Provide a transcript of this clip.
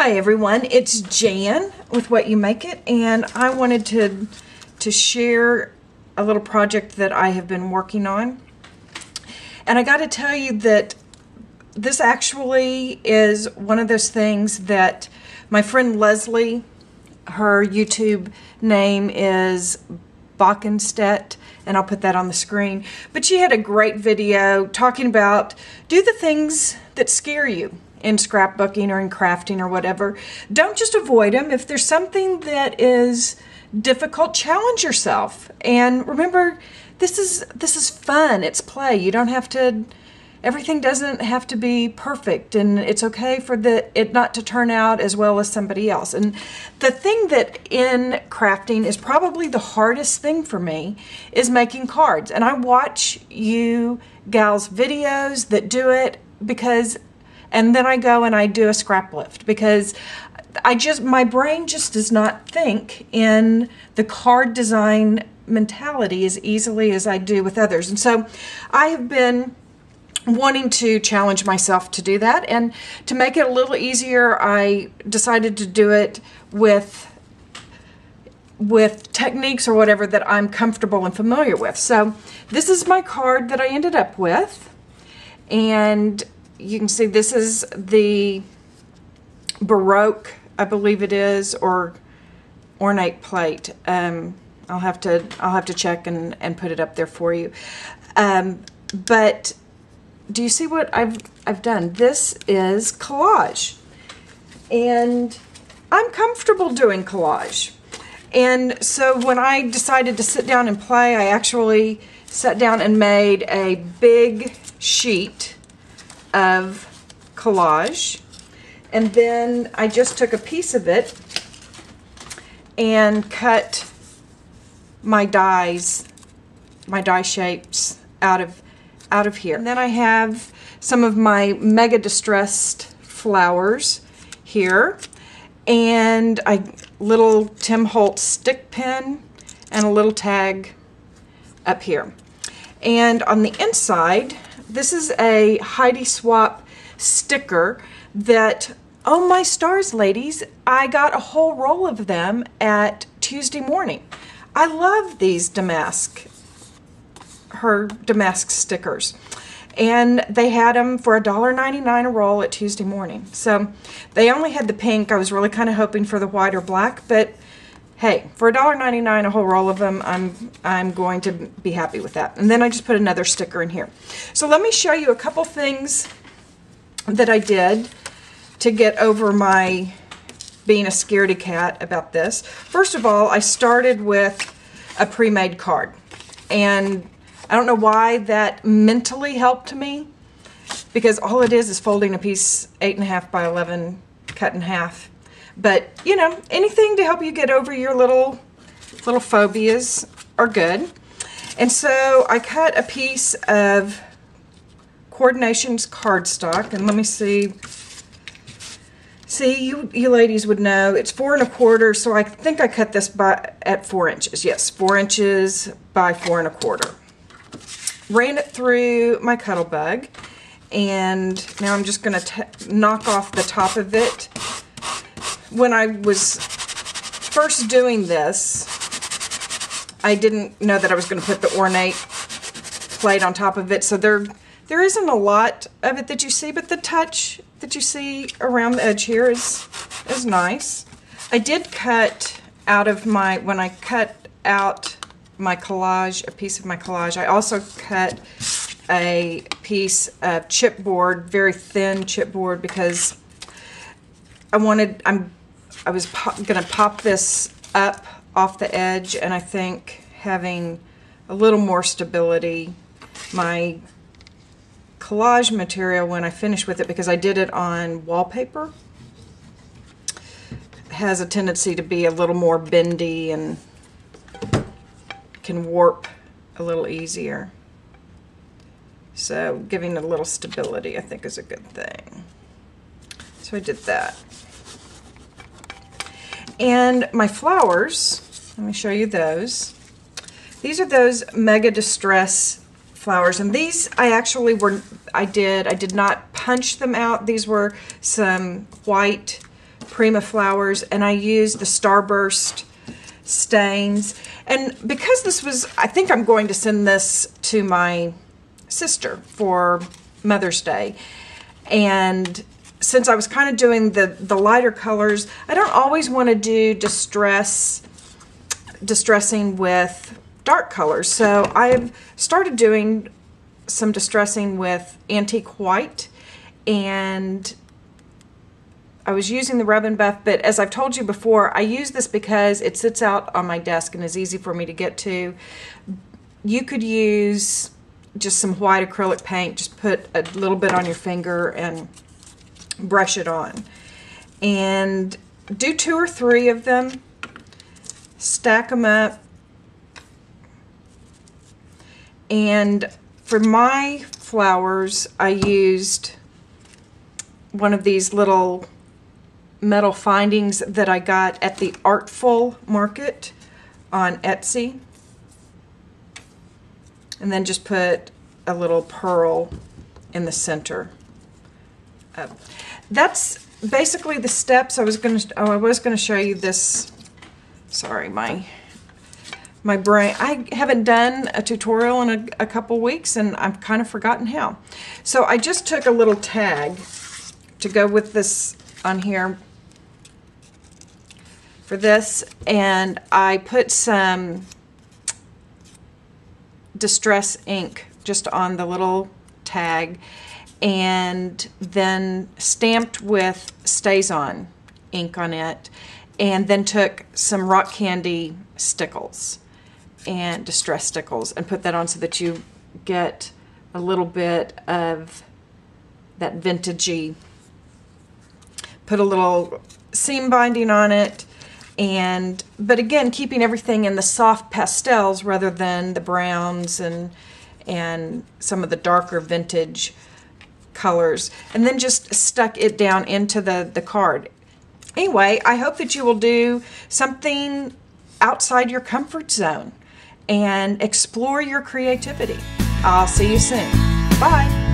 Hi everyone, it's Jan with What You Make It, and I wanted to share a little project that I have been working on. And I got to tell you that this actually is one of those things that my friend Leslie, her YouTube name is Bachenstedt, and I'll put that on the screen. But she had a great video talking about do the things that scare you in scrapbooking or in crafting or whatever. Don't just avoid them. If there's something that is difficult, challenge yourself. And remember, this is fun. It's play. You don't have to, everything doesn't have to be perfect, and it's okay for it not to turn out as well as somebody else. And the thing that in crafting is probably the hardest thing for me is making cards. And I watch you gals' videos that do it and then I go and I do a scrap lift because my brain just does not think in the card design mentality as easily as I do with others. And so I have been wanting to challenge myself to do that, and to make it a little easier, I decided to do it with techniques or whatever that I'm comfortable and familiar with. So this is my card that I ended up with, and you can see this is the Baroque, I believe it is, or ornate plate. I'll have to check and put it up there for you. But do you see what I've done? This is collage, and I'm comfortable doing collage. And so when I decided to sit down and play, I actually sat down and made a big sheet of collage, and then I just took a piece of it and cut my die shapes out of here. And then I have some of my mega distressed flowers here, and a little Tim Holtz stick pin and a little tag up here. And on the inside, this is a Heidi Swap sticker that, oh my stars, ladies, I got a whole roll of them at Tuesday morning. I love these her Damask stickers, and they had them for $1.99 a roll at Tuesday morning. So they only had the pink. I was really kind of hoping for the white or black, but hey, for $1.99 a whole roll of them, I'm going to be happy with that. And then I just put another sticker in here. So let me show you a couple things that I did to get over my being a scaredy cat about this. First of all, I started with a pre-made card, and I don't know why that mentally helped me, because all it is folding a piece 8.5 by 11 cut in half. But you know, anything to help you get over your little phobias are good. And so I cut a piece of Coordinations cardstock, and let me see. See, you ladies would know it's 4 1/4, so I think I cut this at 4 inches. Yes, 4 inches by 4 1/4. Ran it through my Cuttlebug, and now I'm just going to knock off the top of it. When I was first doing this, I didn't know that I was going to put the ornate plate on top of it, so there isn't a lot of it that you see, but the touch that you see around the edge here is nice. I did cut out of when I cut out my collage, a piece of my collage, I also cut a piece of chipboard, very thin chipboard, because I was going to pop this up off the edge, and I think having a little more stability, my collage material, when I finish with it, because I did it on wallpaper, has a tendency to be a little more bendy and can warp a little easier. So giving it a little stability, I think, is a good thing. So I did that. And my flowers, let me show you those. These are those Mega Distress flowers, and these I did not punch them out. These were some white Prima flowers, and I used the Starburst stains. And because this was, I think I'm going to send this to my sister for Mother's Day. And since I was kind of doing the lighter colors, I don't always want to do distressing with dark colors. So I've started doing some distressing with antique white, and I was using the Rub and Buff, but as I've told you before, I use this because it sits out on my desk and is easy for me to get to. You could use just some white acrylic paint, just put a little bit on your finger and brush it on. And do 2 or 3 of them, stack them up, and for my flowers, I used one of these little metal findings that I got at the Artful Market on Etsy. And then just put a little pearl in the center. That's basically the steps. I was going to show you this. Sorry, my brain. I haven't done a tutorial in a couple weeks, and I've kind of forgotten how. So I just took a little tag to go with this on here for this, and I put some Distress ink just on the little tag, and then stamped with Stays On ink on it, and then took some rock candy stickles and distress stickles and put that on so that you get a little bit of that vintagey. Put a little seam binding on it, but again, keeping everything in the soft pastels rather than the browns and some of the darker vintage colors, and then just stuck it down into the card. Anyway, I hope that you will do something outside your comfort zone and explore your creativity. I'll see you soon. Bye.